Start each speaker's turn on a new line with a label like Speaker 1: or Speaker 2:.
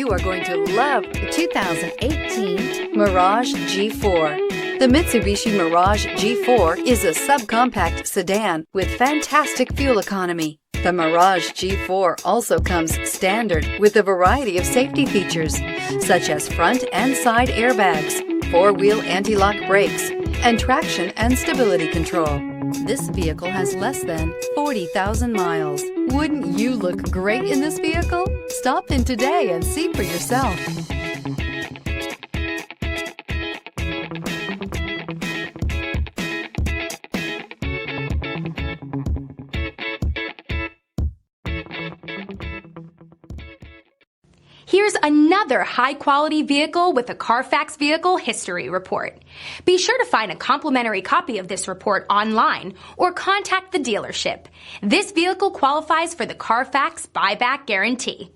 Speaker 1: You are going to love the 2018 Mirage G4. The Mitsubishi Mirage G4 is a subcompact sedan with fantastic fuel economy. The Mirage G4 also comes standard with a variety of safety features, such as front and side airbags, four-wheel anti-lock brakes, and traction and stability control. This vehicle has less than 40,000 miles. Wouldn't you look great in this vehicle? Stop in today and see for yourself.
Speaker 2: Here's another high-quality vehicle with a Carfax Vehicle History Report. Be sure to find a complimentary copy of this report online or contact the dealership. This vehicle qualifies for the Carfax Buyback Guarantee.